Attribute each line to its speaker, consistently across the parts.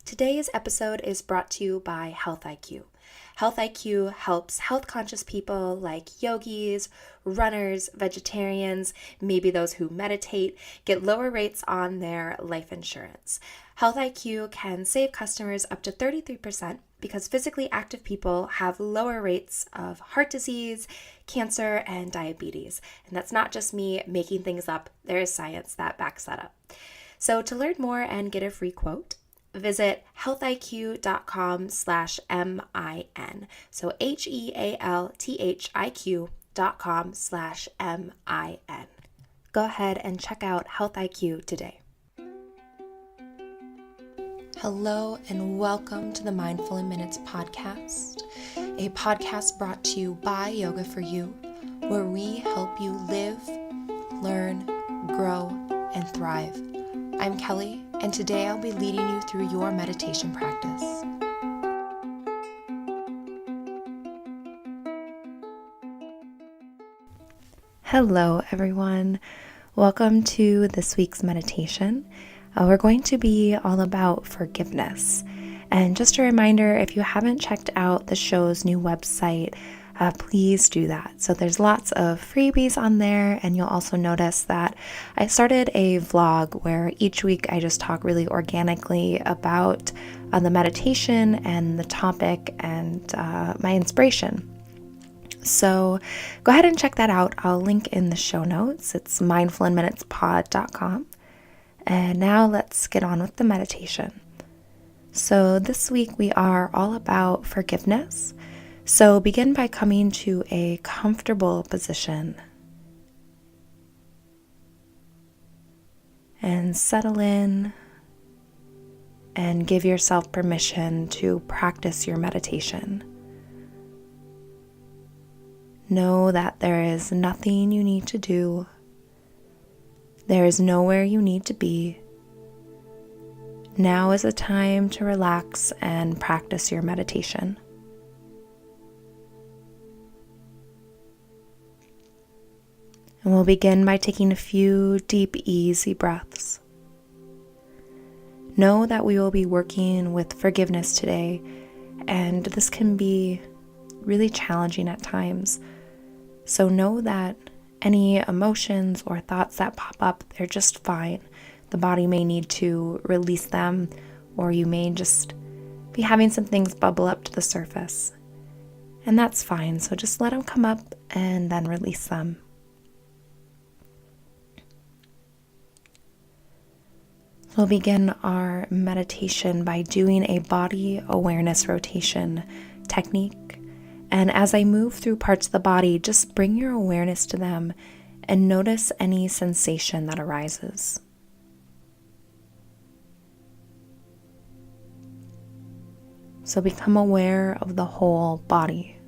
Speaker 1: Today's episode is brought to you by Health IQ. Health IQ helps health conscious people like yogis, runners, vegetarians, maybe those who meditate, get lower rates on their life insurance. Health IQ can save customers up to 33% because physically active people have lower rates of heart disease, cancer, and diabetes. And that's not just me making things up, there is science that backs that up. So to learn more and get a free quote, visit healthiq.com/MIN. So HEALTHIQ.com/MIN. Go ahead and check out Health IQ today. Hello and welcome to the Mindful in Minutes podcast, a podcast brought to you by Yoga for You, where we help you live, learn, grow, and thrive. I'm Kelly, and today I'll be leading you through your meditation practice. Hello, everyone. Welcome to this week's meditation. We're going to be all about forgiveness. And just a reminder, if you haven't checked out the show's new website, please do that. So there's lots of freebies on there, and you'll also notice that I started a vlog where each week I just talk really organically about the meditation and the topic and my inspiration. So go ahead and check that out. I'll link in the show notes. It's mindfulinminutespod.com. And now let's get on with the meditation. So this week we are all about forgiveness. So begin by coming to a comfortable position and settle in and give yourself permission to practice your meditation. Know that there is nothing you need to do. There is nowhere you need to be. Now is a time to relax and practice your meditation. And we'll begin by taking a few deep, easy breaths. Know that we will be working with forgiveness today, and this can be really challenging at times. So know that any emotions or thoughts that pop up, they're just fine. The body may need to release them, or you may just be having some things bubble up to the surface. And that's fine, so just let them come up and then release them. We'll begin our meditation by doing a body awareness rotation technique. And as I move through parts of the body, just bring your awareness to them and notice any sensation that arises. So become aware of the whole body.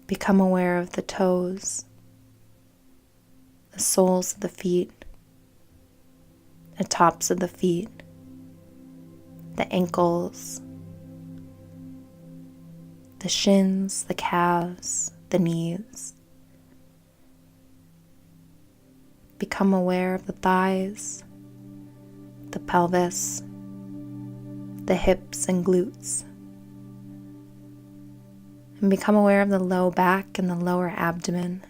Speaker 1: Become aware of the toes, the soles of the feet, the tops of the feet, the ankles, the shins, the calves, the knees. Become aware of the thighs, the pelvis, the hips and glutes. And become aware of the low back and the lower abdomen.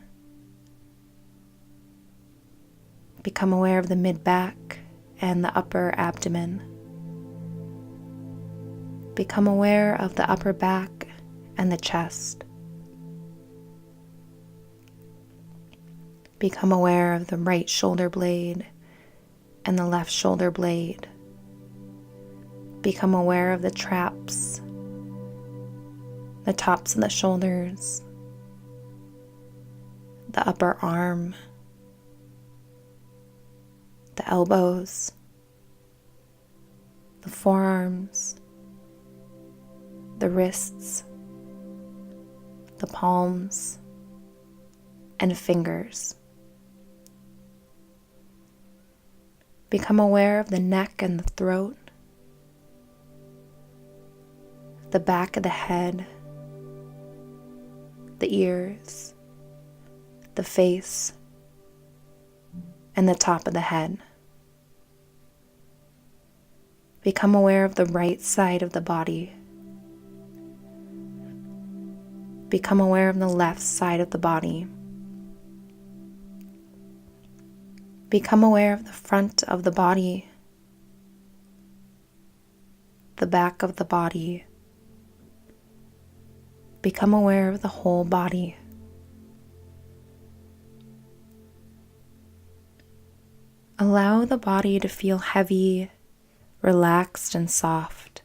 Speaker 1: Become aware of the mid-back and the upper abdomen. Become aware of the upper back and the chest. Become aware of the right shoulder blade and the left shoulder blade. Become aware of the traps, the tops of the shoulders, the upper arm, the elbows, the forearms, the wrists, the palms, and fingers. Become aware of the neck and the throat, the back of the head, the ears, the face, and the top of the head. Become aware of the right side of the body. Become aware of the left side of the body. Become aware of the front of the body, the back of the body. Become aware of the whole body. Allow the body to feel heavy, relaxed, and soft.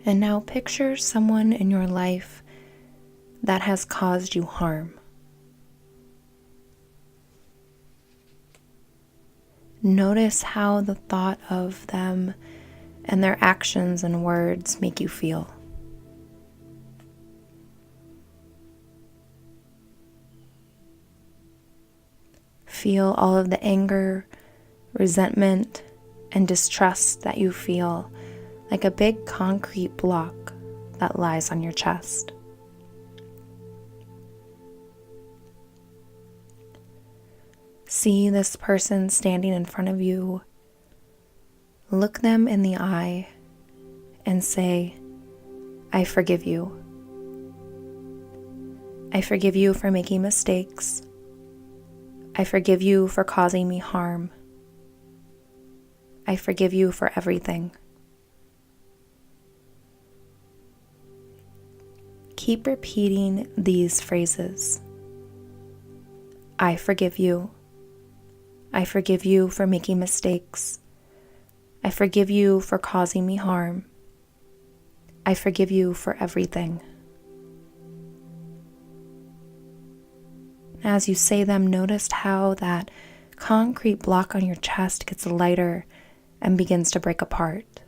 Speaker 1: And now picture someone in your life that has caused you harm. Notice how the thought of them and their actions and words make you feel. Feel all of the anger, resentment, and distrust that you feel, like a big concrete block that lies on your chest. See this person standing in front of you. Look them in the eye and say, I forgive you. I forgive you for making mistakes. I forgive you for causing me harm. I forgive you for everything. Keep repeating these phrases. I forgive you. I forgive you for making mistakes. I forgive you for causing me harm. I forgive you for everything. As you say them, notice how that concrete block on your chest gets lighter and begins to break apart.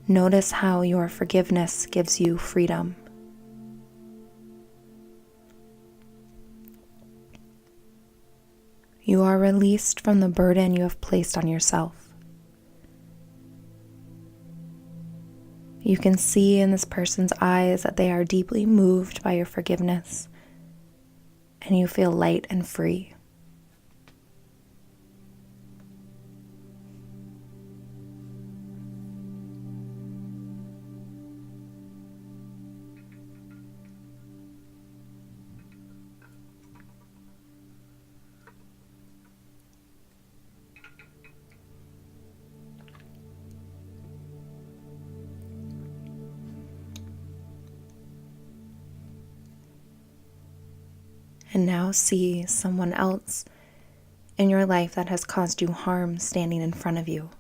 Speaker 1: Notice how your forgiveness gives you freedom. You are released from the burden you have placed on yourself. You can see in this person's eyes that they are deeply moved by your forgiveness, and you feel light and free. And now see someone else in your life that has caused you harm standing in front of you.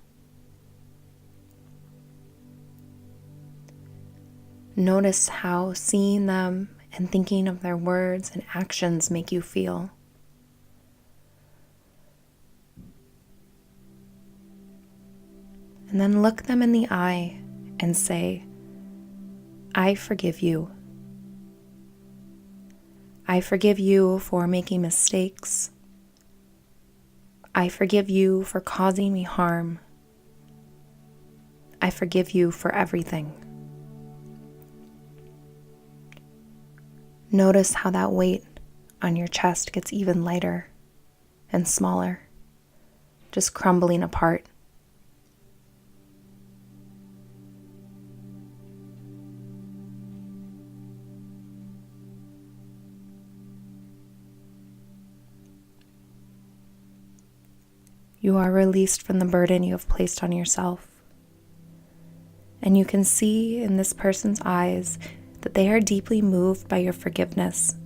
Speaker 1: Notice how seeing them and thinking of their words and actions make you feel. And then look them in the eye and say, I forgive you. I forgive you for making mistakes. I forgive you for causing me harm. I forgive you for everything. Notice how that weight on your chest gets even lighter and smaller, just crumbling apart. You are released from the burden you have placed on yourself. And you can see in this person's eyes that they are deeply moved by your forgiveness,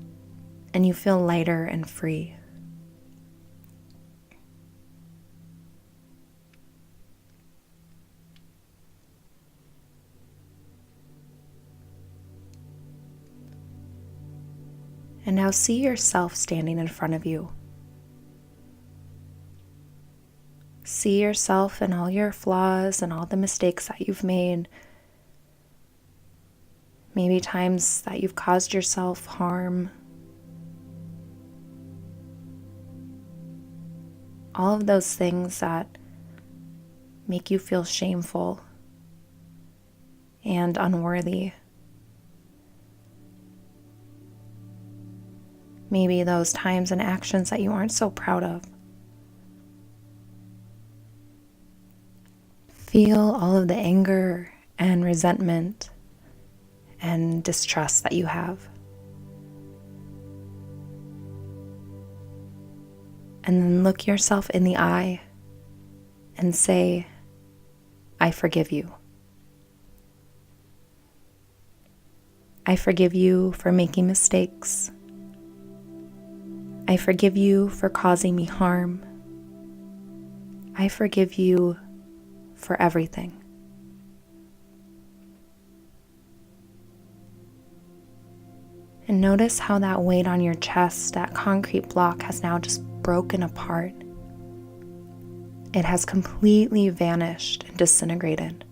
Speaker 1: and you feel lighter and free. And now see yourself standing in front of you. See yourself and all your flaws and all the mistakes that you've made. maybe times that you've caused yourself harm. All of those things that make you feel shameful and unworthy. Maybe those times and actions that you aren't so proud of. Feel all of the anger and resentment and distrust that you have. And then look yourself in the eye and say, I forgive you. I forgive you for making mistakes. I forgive you for causing me harm. I forgive you for everything. And notice how that weight on your chest, that concrete block, has now just broken apart. It has completely vanished and disintegrated.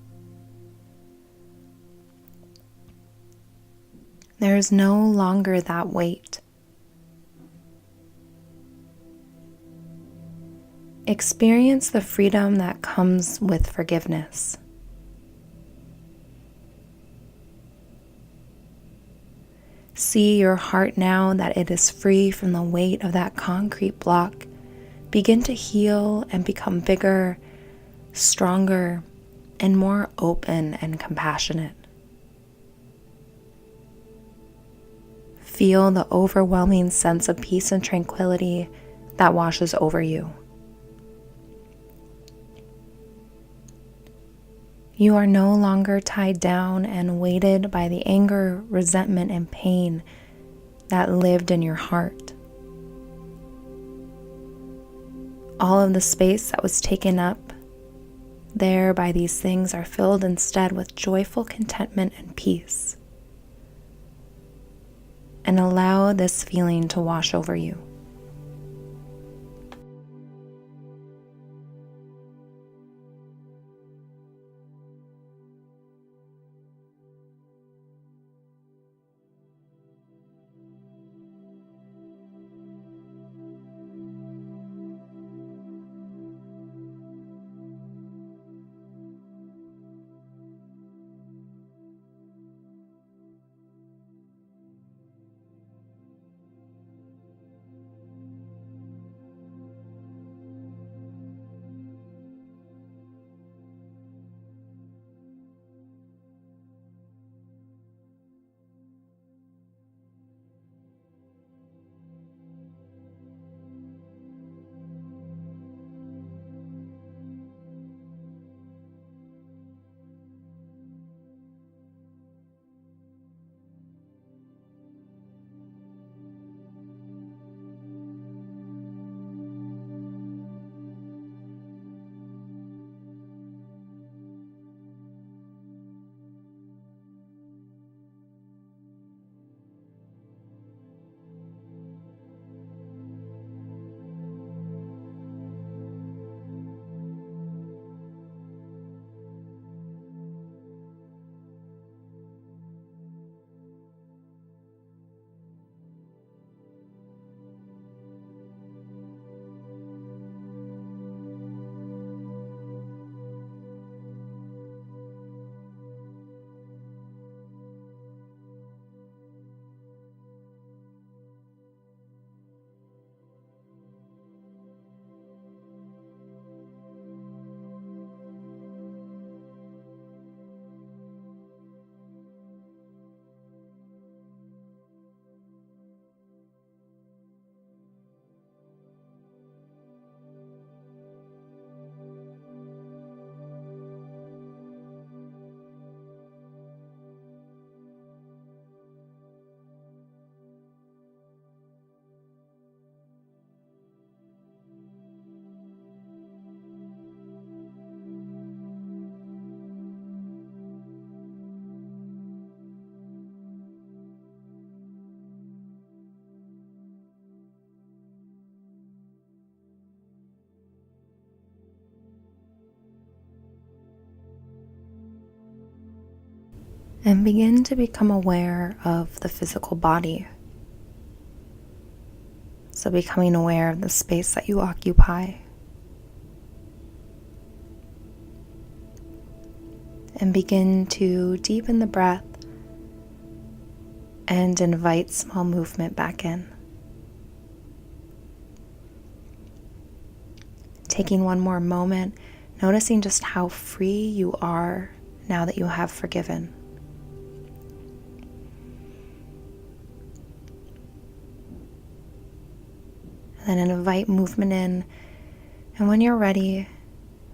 Speaker 1: There is no longer that weight. Experience the freedom that comes with forgiveness. See your heart now that it is free from the weight of that concrete block. Begin to heal and become bigger, stronger, and more open and compassionate. Feel the overwhelming sense of peace and tranquility that washes over you. You are no longer tied down and weighted by the anger, resentment, and pain that lived in your heart. All of the space that was taken up there by these things are filled instead with joyful contentment and peace. And allow this feeling to wash over you. And begin to become aware of the physical body. So becoming aware of the space that you occupy. And begin to deepen the breath and invite small movement back in. Taking one more moment, noticing just how free you are now that you have forgiven. And then invite movement in, and when you're ready,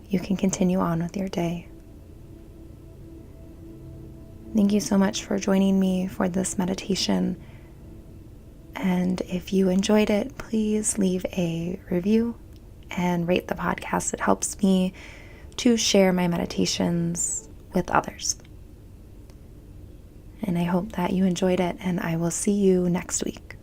Speaker 1: you can continue on with your day. Thank you so much for joining me for this meditation. And if you enjoyed it, please leave a review and rate the podcast. It helps me to share my meditations with others. And I hope that you enjoyed it, and I will see you next week.